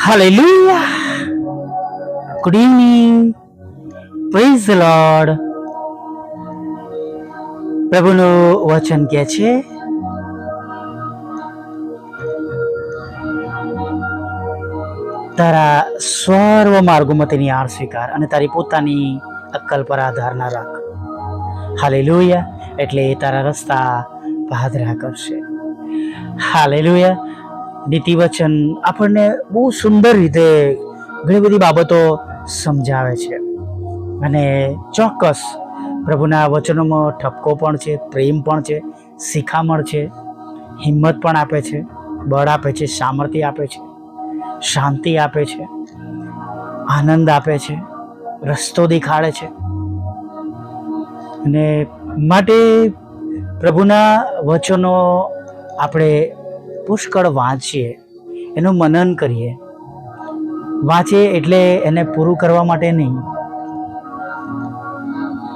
Hallelujah. Good evening. Praise the Lord. પ્રભુનું વચન કહે છે, તારા સર્વ માર્ગોમાં તેની આર સ્વીકાર અને તારી પોતાની અક્કલ પર આધાર ના રાખ. હાલેલુયા. એટલે તારા રસ્તા પાદરા કરશે. હાલેલુયા. નીતિ વચન આપણને બહુ સુંદર રીતે ઘણી બધી બાબતો સમજાવે છે અને ચોક્કસ પ્રભુના વચનોમાં ઠપકો પણ છે, પ્રેમ પણ છે, શિખામણ છે, હિંમત પણ આપે છે, બળ આપે છે, સામર્થ્ય આપે છે, શાંતિ આપે છે, આનંદ આપે છે, રસ્તો દેખાડે છે. અને માટે પ્રભુના વચનો આપણે પુષ્કળ વાંચીએ, એનું મનન કરીએ. વાંચીએ એટલે એને પૂરું કરવા માટે નહીં,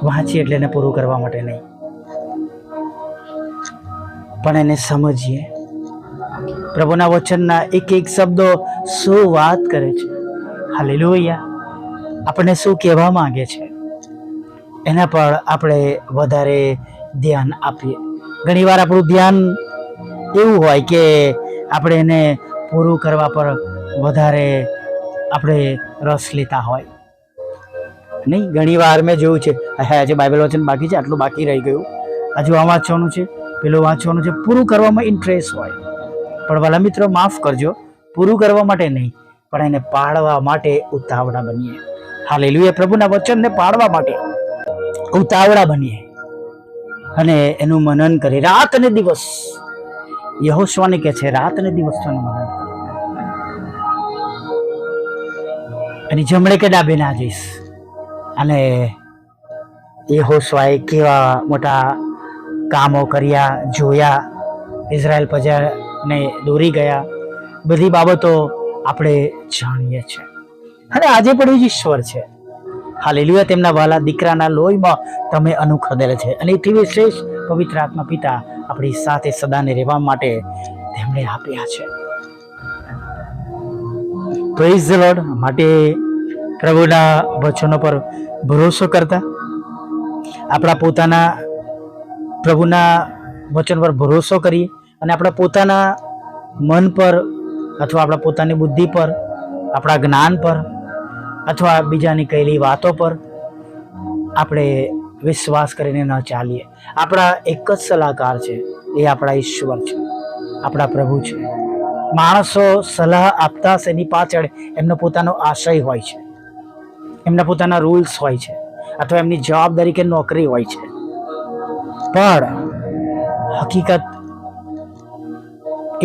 વાંચીએ એટલે એને પૂરું કરવા માટે નહીં, પણ એને સમજીએ. પ્રભુના વચનના એક એક શબ્દો શું વાત કરે છે, હાલેલુયા, આપણને શું કહેવા માંગે છે, એના પર આપણે વધારે ધ્યાન આપીએ. ઘણીવાર આપણું ધ્યાન એવું હોય કે આપણે એને પૂરું કરવા પર વધારે આપણે રસ લેતા હોય નહીં. ઘણીવાર મેં જોયું છે, આજે બાઇબલ વચન બાકી છે, આટલું બાકી રહી ગયું, હજુ આ વાંચવાનું છે, પેલું વાંચવાનું છે, પૂરું કરવામાં ઇન્ટરેસ્ટ હોય. પણ વાલા મિત્રો, માફ કરજો, પૂરું કરવા માટે નહીં, પણ એને પાળવા માટે ઉતાવળા બનીએ. હાલેલુયા. પ્રભુના વચનને પાળવા માટે ઉતાવળા બનીએ અને એનું મનન કરીએ રાત અને દિવસ. યહોશુઆને કહે છે, રાત અને દિવસ મનન કરે. એની જમણે કે ડાબે ના જઈશ. અને યહોશુઆએ કેવા મોટા કામો કર્યા, જોયા, ઇઝરાયલ પ્રજાને દોરી ગયા, બધી બાબતો આપણે જાણીએ છીએ. અને આજે પણ એ જ ઈશ્વર છે. હાલેલુયા. તેમના વાલા દીકરાના લોહીમાં તમે અનુખદેલ છે અને એથી વિશેષ પવિત્ર આત્મા પિતા આપણી સાથે સદાને રહેવા માટે તેમણે આપ્યા છે. Praise the lord. માટે પ્રભુના વચનો પર ભરોસો કરતા, આપણા પોતાના પ્રભુના વચન પર ભરોસો કરીએ અને આપણા પોતાના મન પર અથવા આપણા પોતાની બુદ્ધિ પર, આપણા જ્ઞાન પર અથવા બીજાની કહેલી વાતો પર આપણે વિશ્વાસ કરીને ન ચાલીએ. આપણા એક જ સલાહકાર છે, એ આપણા ઈશ્વર છે, આપણા પ્રભુ છે. માણસો સલાહ આપતા હશે, એની પાછળ એમનો પોતાનો આશય હોય છે, એમના પોતાના રૂલ્સ હોય છે, અથવા એમની જવાબદારી કે નોકરી હોય છે. પણ હકીકત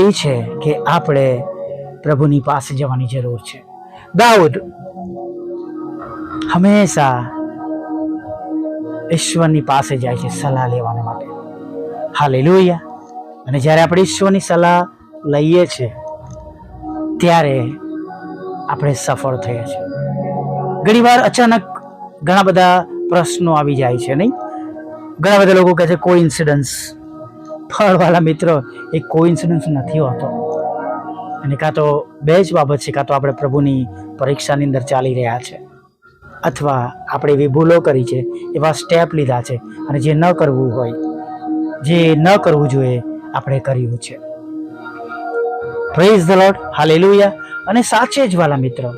એ છે કે આપણે પ્રભુની પાસે જવાની જરૂર છે. દાઉદ હંમેશા ઈશ્વરની પાસે જાય છે સલાહ લેવા માટે. હાલેલુયા. અને જ્યારે આપણે ઈશ્વરની સલાહ લઈએ છીએ ત્યારે આપણે સફળ થઈએ છીએ. ઘણીવાર અચાનક ઘણા બધા પ્રશ્નો આવી જાય છે નહીં. ઘણા બધા લોકો કહે છે કોઇન્સિડન્સ. ફળવાળા મિત્રો, એ કોઇન્સિડન્સ નથી હોતો. અને કાં તો બે જ બાબત છે, કાં તો આપણે પ્રભુની પરીક્ષાની અંદર ચાલી રહ્યા છે, અથવા આપણે એવી ભૂલો કરી છે, એવા સ્ટેપ લીધા છે અને જે ન કરવું હોય, જે ન કરવું જોઈએ, આપણે કર્યું છે. Praise the lord. હાલેલુયા. અને સાચે જ વાલા મિત્રો,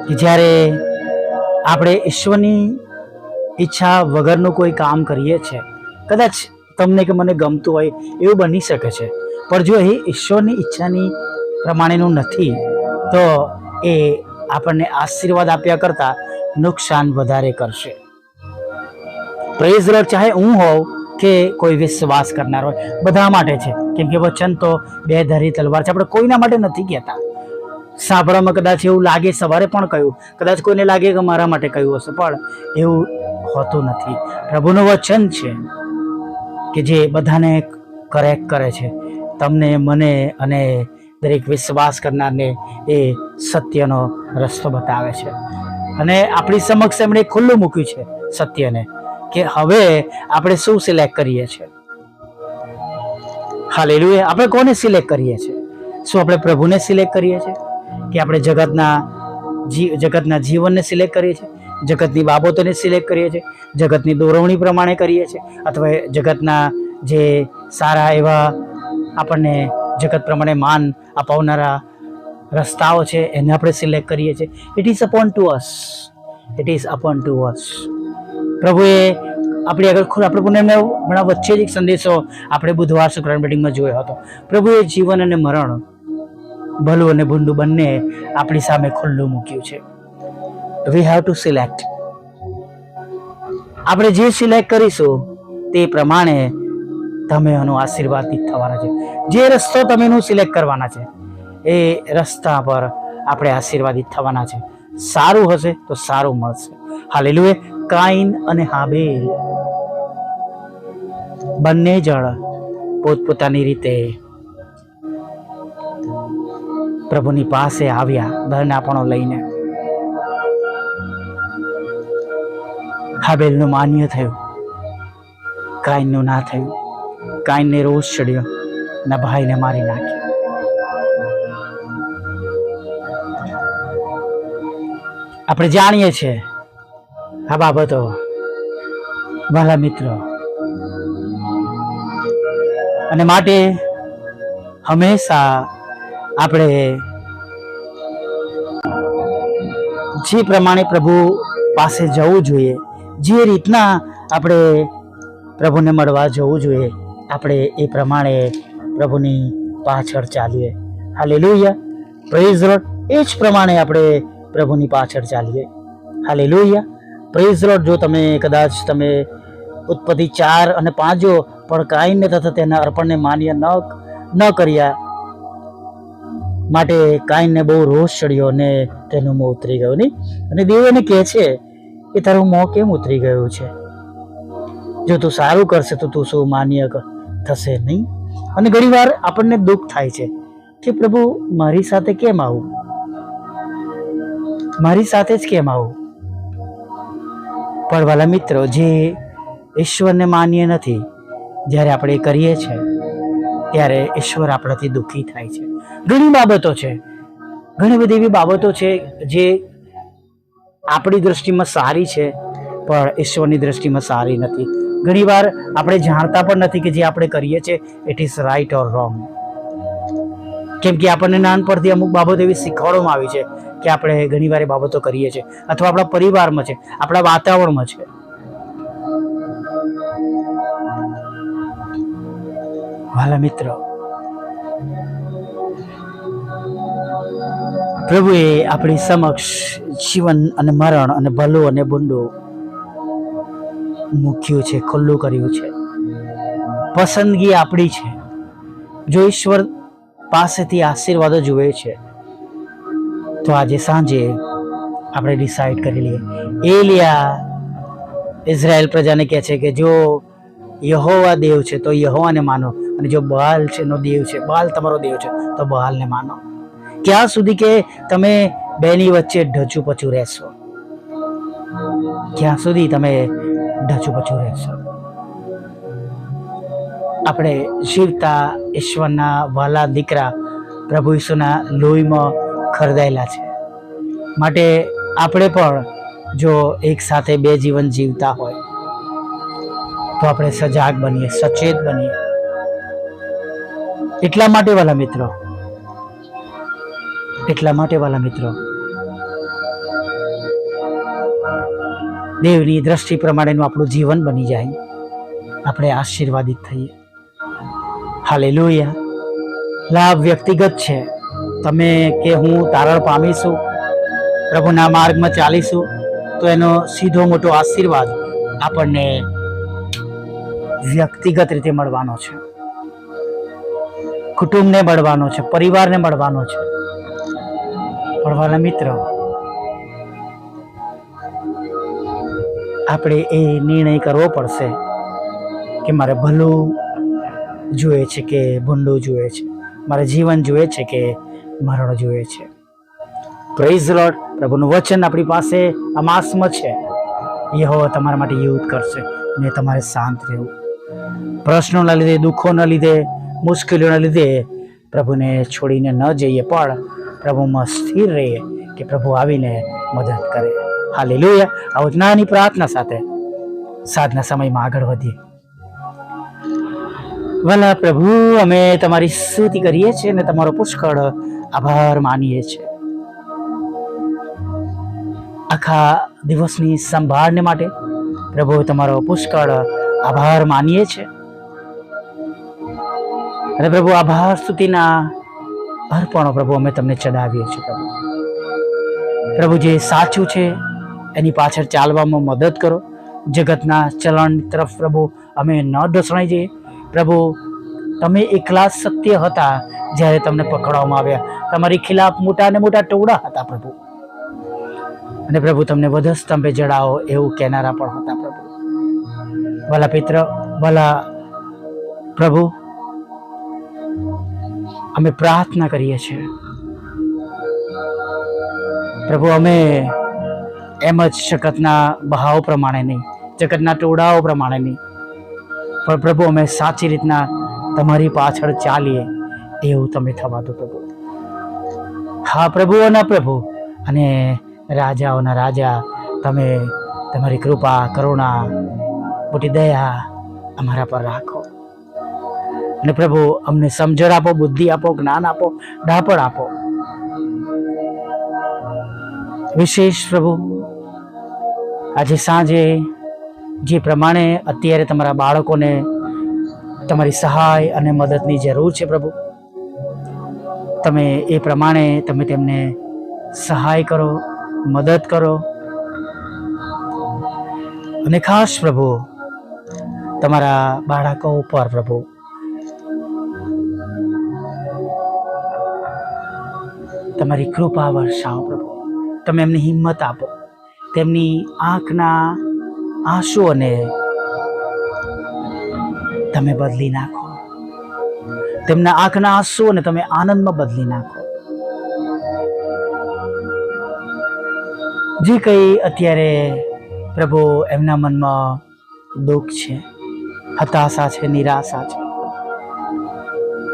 કે જ્યારે આપણે ઈશ્વરની ઈચ્છા વગરનું કોઈ કામ કરીએ છીએ, કદાચ તમને કે મને ગમતું હોય એવું બની શકે છે, પણ જો એ ઈશ્વરની ઈચ્છાની પ્રમાણેનું નથી તો એ આપણને આશીર્વાદ આપ્યા કરતાં નુકસાન વધારે કરશે. Praise the lord. ચાહે હું હોઉં કે કોઈ વિશ્વાસ કરનાર હોય, બધા માટે છે. કેમ કે વચન તો બે ધારી તલવાર છે. આપણે કોઈના માટે નથી કહેતા. સાંભળવામાં કદાચ એવું લાગે, સવારે પણ કહ્યું, કદાચ કોઈને લાગે કે મારા માટે કહ્યું હશે, પણ એવું હોતું નથી. પ્રભુનું વચન છે કે જે બધાને કરેક્ટ કરે છે, તમને, મને અને દરેક વિશ્વાસ કરનારને એ સત્યનો રસ્તો બતાવે છે. અને આપણી સમક્ષ એમણે ખુલ્લું મૂક્યું છે સત્યને, કે હવે આપણે શું સિલેક્ટ કરીએ છીએ. હાલેલુયા. આપણે કોને સિલેક્ટ કરીએ છીએ? શું આપણે પ્રભુને સિલેક્ટ કરીએ છીએ કે આપણે જગતના જીવનને સિલેક્ટ કરીએ છીએ, જગતની બાબતોને સિલેક્ટ કરીએ છીએ, જગતની દોરવણી પ્રમાણે કરીએ છીએ, અથવા જગતના જે સારા એવા આપણને જગત પ્રમાણે માન અપાવનારા રસ્તાઓ છે એને આપણે સિલેક્ટ કરીએ છીએ? It is upon two us. It is upon two અસ. પ્રભુએ આપણી આગળ આપણે હમણાં વચ્ચે જ એક સંદેશો આપણે બુધવાર શુક્રવાર મીટિંગમાં જોયો હતો. પ્રભુએ જીવન અને મરણ, ભલું અને ભૂંડું બંને આપણી સામે ખુલ્લું મૂક્યું છે. We have to select. આપણે જે સિલેક્ટ કરીશું તે પ્રમાણે તમે એનો આશીર્વાદિત થવાના છે. જે રસ્તો તમે એનું સિલેક્ટ કરવાના છે એ રસ્તા પર આપણે આશીર્વાદિત થવાના છે. સારું હશે તો સારું મળશે. હાલેલુયા. કાઈન અને હાબેલ બંને જણ પોતપોતાની રીતે પ્રભુની પાસે આવ્યા દંડાપણો લઈને. હાબેલનું માન્ય થયું, કાઈનનું ના થયું. કાઈનને રોષ ચડ્યો અને ભાઈને મારી નાખ્યો. આપણે જાણીએ છીએ આ બાબતો વાલા મિત્રો, અને માટે હંમેશા આપણે જે પ્રમાણે પ્રભુ પાસે જવું જોઈએ, જે રીતના આપણે પ્રભુને મળવા જવું જોઈએ, આપણે એ પ્રમાણે પ્રભુની પાછળ ચાલીએ. હાલેલુયા. Praise lord. એ જ પ્રમાણે આપણે પ્રભુની પાછળ ચાલીએ. હાલેલુયા. Praise lord. જો કદાચ તમે ઉત્પત્તિ 4 અને 5 જો પણ કાઈનને તથા તેના અર્પણને માન્ય ન કર્યા માટે કાઈનને બહુ રોષ ચડ્યો અને તેનું મોં ઉતરી ગયું. નહીં? અને દેવ એને કહે છે કે તારું મોં કેમ ઉતરી ગયું છે? જો તું સારું કરશે તો તું શું માન્ય થશે નહીં? અને ઘણી વાર આપણને દુઃખ થાય છે કે પ્રભુ મારી સાથે કેમ આવું, મારી સાથે જ કેમ આવું? પણ વાલા મિત્રો, જે ઈશ્વરને માન્ય નથી, જ્યારે આપણે કરીએ છીએ ત્યારે ઈશ્વર આપણાથી દુઃખી થાય છે. ઘણી બાબતો છે, ઘણી બધી એવી બાબતો છે જે આપણી દૃષ્ટિમાં સારી છે પણ ઈશ્વરની દૃષ્ટિમાં સારી નથી. ઘણી વાર આપણે જાણતા પણ નથી કે જે આપણે કરીએ છીએ it is right or wrong. કેમ કે આપણને નાનપણથી અમુક બાબતો એવી શીખવાડવામાં આવી છે કે આપણે ઘણી વાર એ બાબતો કરીએ છીએ, અથવા આપણા પરિવારમાં છે, આપણા વાતાવરણમાં છે. વાલા મિત્રો, પ્રભુએ આપણી સમક્ષ જીવન અને મરણ અને ભલું અને ભૂંડું મૂક્યું છે, ખુલ્લું કર્યું છે. પસંદગી આપણી છે. જો ઈશ્વર પાસેથી આશીર્વાદો જોઈએ છે તો આજે સાંજે આપણે ડિસાઈડ કરી લઈએ. એલિયા ઇઝરાયલ પ્રજાને કહે છે કે જો યહોવા દેવ છે તો યહોવાને માનો, અને જો બાલ છે નો દેવ છે, બાલ તમારો દેવ છે તો બાલને માનો. ક્યાં સુધી કે તમે બેની વચ્ચે ઢચું પચું રહેશો? ક્યાં સુધી તમે ઢચું પચું રહેશો? આપણે જીવતા ઈશ્વરના વાલા દીકરા પ્રભુ ઈસુના લોહીમાં ખરદાયેલા છે. માટે આપણે પણ જો એક સાથે બે જીવન જીવતા હોય તો આપણે સજાગ બનીએ, સચેત બનીએ. એટલા માટે વાલા મિત્રો, દેવની દ્રષ્ટિ પ્રમાણેનું આપણું જીવન બની જાય, આપણે આશીર્વાદિત થઈએ. હાલેલુયા. લાભ વ્યક્તિગત છે. તમે કે હું તારણ પામીશું, પ્રભુના માર્ગમાં ચાલીશું તો એનો સીધો મોટો આશીર્વાદ આપણને વ્યક્તિગત રીતે મળવાનો છે, કુટુંબને મળવાનો છે, પરિવારને મળવાનો છે. પણ વાલા મિત્રો, આપણે એ નિર્ણય કરવો પડશે કે મારે ભલું જોઈએ છે કે ભૂંડું જોઈએ છે, મારે જીવન જોઈએ છે કે મરણ જોઈએ છે. Praise lord. પ્રભુનું વચન આપણી પાસે આ માસમાં છે. યહોવા તમારા માટે યુદ્ધ કરશે ને તમારે શાંત રહેવું. પ્રશ્નોના લીધે, દુઃખોના લીધે, મુશ્કેલીઓના લીધે પ્રભુને છોડીને ન જઈએ, પણ પ્રભુમાં સ્થિર રહીએ કે પ્રભુ આવીને મદદ કરે. હાલેલુયા. આવો જ નાની પ્રાર્થના સાથે સાંજના સમયમાં આગળ વધીએ. વાલા પ્રભુ, અમે તમારી સ્તુતિ કરીએ છીએ અને તમારો પુષ્કળ આભાર માનીએ છીએ આખા દિવસની સંભાળને માટે. પ્રભુ, તમારો પુષ્કળ આભાર માનીએ છીએ અને પ્રભુ આભાર સ્તુતિના અર્પણો પ્રભુ અમે તમને ચડાવીએ છીએ. પ્રભુ, જે સાચું છે એની પાછળ ચાલવામાં મદદ કરો. જગતના ચલણ તરફ પ્રભુ અમે ન ઢસણાઈ જઈએ. પ્રભુ, તમે એકલા સત્ય હતા જ્યારે તમને પકડવામાં આવ્યા. તમારી ખિલાફ મોટા ને મોટા ટોળા હતા પ્રભુ, અને પ્રભુ તમને વધસ્તંભે જડાવો એવું કહેનારા પણ હતા પ્રભુ. ભલા પિત્ર, ભલા પ્રભુ, અમે પ્રાર્થના કરીએ છીએ પ્રભુ, અમે એમ જ જગતના બહાવ પ્રમાણે નહીં, જગતના ટોળાઓ પ્રમાણે નહીં, પણ પ્રભુ અમે સાચી રીતના તમારી પાછળ ચાલીએ એવું તમે થવા દો પ્રભુ. હા પ્રભુઓના પ્રભુ અને રાજાઓના રાજા, તમે તમારી કૃપા, કરુણા, મોટી દયા અમારા પર રાખો. અને પ્રભુ, અમને સમજણ આપો, બુદ્ધિ આપો, જ્ઞાન આપો, ડાપણ આપો. વિશેષ પ્રભુ, આજે સાંજે જે પ્રમાણે અત્યારે તમારા બાળકોને તમારી સહાય અને મદદની જરૂર છે પ્રભુ, તમે એ પ્રમાણે તમે તેમને સહાય કરો, મદદ કરો. અને ખાસ પ્રભુ, તમારા બાળકો ઉપર પ્રભુ તમારી કૃપા વર્ષાવો પ્રભુ. તમે એમને હિંમત આપો, તેમની આંખના આંસુઓને તમે બદલી નાખો, તેમના આંખના આંસુઓને તમે આનંદમાં બદલી નાખો. જે કંઈ અત્યારે પ્રભુ એમના મનમાં દુઃખ છે, હતાશા છે, નિરાશા છે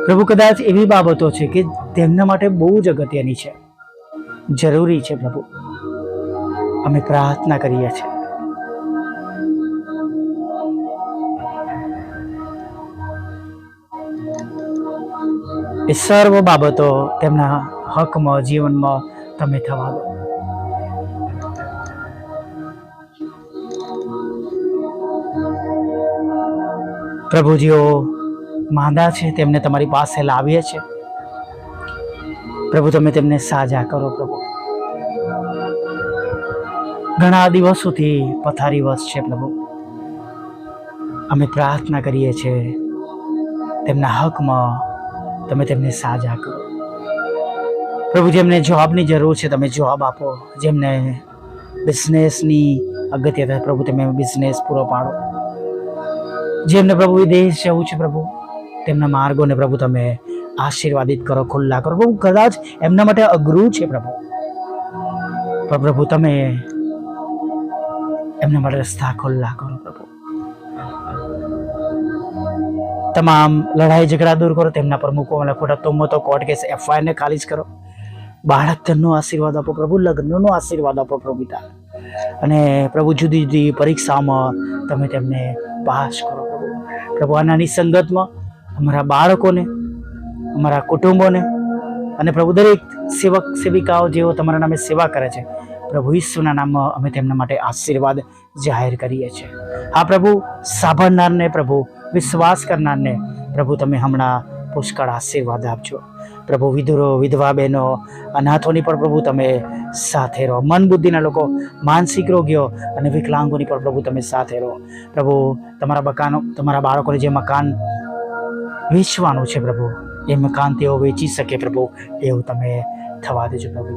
પ્રભુ, કદાચ એવી બાબતો છે કે તેમના માટે બહુ જ અગત્યની છે, જરૂરી છે પ્રભુ. અમે પ્રાર્થના કરીએ છીએ એ સર્વ બાબતો તેમના હકમાં, જીવનમાં તમે થવા દો. પ્રભુ, જેઓ માંદા છે તેમને તમારી પાસે લાવીએ છીએ પ્રભુ. તમે તેમને સાજા કરો પ્રભુ. ઘણા દિવસોથી પથારીવશ છે પ્રભુ. અમે પ્રાર્થના કરીએ છીએ તેમના હકમાં તમે તેમને સાજા કરો પ્રભુ. જેમને જોબની જરૂર છે તમે જોબ આપો, જેમને બિઝનેસની અગત્યતા પ્રભુ તમે બિઝનેસ પૂરો પાડો. જેમને પ્રભુ વિદેશ જવું છે પ્રભુ, તેમના માર્ગોને પ્રભુ તમે આશીર્વાદિત કરો, ખુલ્લા કરો પ્રભુ. કદાચ એમના માટે અઘરું છે પ્રભુ, પણ પ્રભુ તમે એમના માટે રસ્તા ખુલ્લા કરો પ્રભુ. તમામ લડાઈ ઝઘડા દૂર કરો, તેમના પર મૂકવાના ખોટા તોમતો, કોર્ટ કેસ, FIR ને ખાલીજ કરો. બાળક ધનનો આશીર્વાદ આપો પ્રભુ, લગ્નનો આશીર્વાદ આપો પ્રભુ પિતા. અને પ્રભુ જુદી જુદી પરીક્ષામાં તમે તેમને પાસ કરો પ્રભુ. પ્રભુ, આ નાની સંગતમાં અમારા બાળકોને, અમારા કુટુંબોને અને પ્રભુ દરેક સેવક સેવિકાઓ જેઓ તમારા નામે સેવા કરે છે પ્રભુ, ઈસુના નામમાં અમે તેમના માટે આશીર્વાદ જાહેર કરીએ છીએ. હા પ્રભુ, સાંભળનારને પ્રભુ, વિશ્વાસ કરનારને પ્રભુ તમે હમણાં પુષ્કળ આશીર્વાદ આપજો પ્રભુ. વિધુરો, વિધવા બહેનો, અનાથોની પણ પ્રભુ તમે સાથે રહો. મન બુદ્ધિના લોકો, માનસિક રોગીઓ અને વિકલાંગોની પણ પ્રભુ તમે સાથે રહો પ્રભુ. તમારા બાળકોને જે મકાન વેચવાનું છે પ્રભુ, એ મકાન તેઓ વેચી શકે પ્રભુ એવું તમે થવા દેજો પ્રભુ.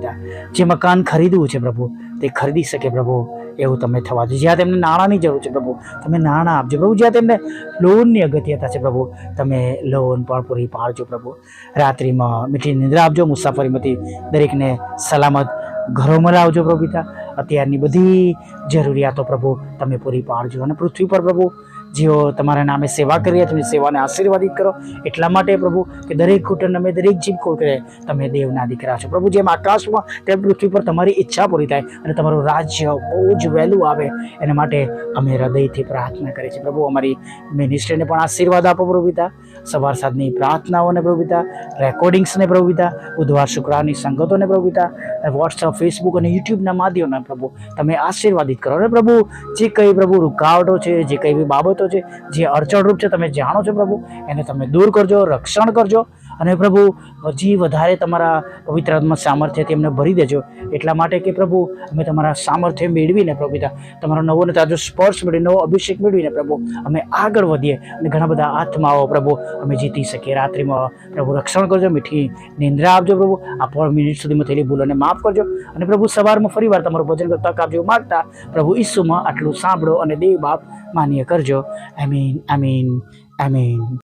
જે મકાન ખરીદવું છે પ્રભુ તે ખરીદી શકે પ્રભુ એવું તમે થવા દેજો. જ્યાં તેમને નાણાંની જરૂર છે પ્રભુ તમે નાણાં આપજો પ્રભુ. જ્યાં તેમને લોનની અગત્યતા છે પ્રભુ તમે લોન પણ પૂરી પાડજો પ્રભુ. રાત્રિમાં મીઠી નિંદ્રા આપજો, મુસાફરીમાંથી દરેકને સલામત ઘરોમાં લાવજો પ્રભુ પિતા. અત્યારની બધી જરૂરિયાતો પ્રભુ તમે પૂરી પાડજો. અને પૃથ્વી પર પ્રભુ જેઓ તમારા નામે સેવા કરી રહ્યા છે તેમની સેવાને આશીર્વાદિત કરો. એટલા માટે પ્રભુ કે દરેક ઘૂંટણ અમે દરેક જીભ ખોલ કરે તમે દેવના દીકરા છો પ્રભુ. જેમ આકાશમાં તેમ પૃથ્વી પર તમારી ઈચ્છા પૂરી થાય અને તમારું રાજ્ય બહુ જ વહેલું આવે એના માટે અમે હૃદયથી પ્રાર્થના કરીએ છીએ પ્રભુ. અમારી મિનિસ્ટ્રીને પણ આશીર્વાદ આપો પ્રભુ પિતા. સવાર સાંજની પ્રાર્થનાઓને પ્રભુ પિતા, રેકોર્ડિંગ્સને પ્રભુ પિતા, બુધવાર શુક્રવારની સંગતોને પ્રભુ પિતા, વોટ્સઅપ, ફેસબુક અને યુટ્યુબના માધ્યમોને પ્રભુ તમે આશીર્વાદિત કરો. અને પ્રભુ જે કંઈ પ્રભુ રૂકાવટો છે, જે કંઈ બી બાબતો છે, જે અડચણરૂપ છે તમે જાણો છો પ્રભુ, એને તમે દૂર કરજો, રક્ષણ કરજો. અને પ્રભુ હજી વધારે તમારા પવિત્ર આત્મા સામર્થ્યથી અમને ભરી દેજો. એટલા માટે કે પ્રભુ અમે તમારા સામર્થ્ય મેળવીને પ્રભુ પિતા, તમારો નવો ને તાજો સ્પર્શ મેળવી, નવો અભિષેક મેળવીને પ્રભુ અમે આગળ વધીએ અને ઘણા બધા આત્માઓ પ્રભુ અમે જીતી શકીએ. રાત્રિમાં પ્રભુ રક્ષણ કરજો, મીઠી નિંદ્રા આપજો પ્રભુ. આ મિનિટ સુધીમાં થયેલી ભૂલોને માફ કરજો. અને પ્રભુ સવારમાં ફરીવાર તમારું ભજન કરતા તક આપજો માગતા પ્રભુ ઈસુમાં આટલું સાંભળો અને દેવ બાપ માન્ય કરજો. આમીન, આમીન, આમીન.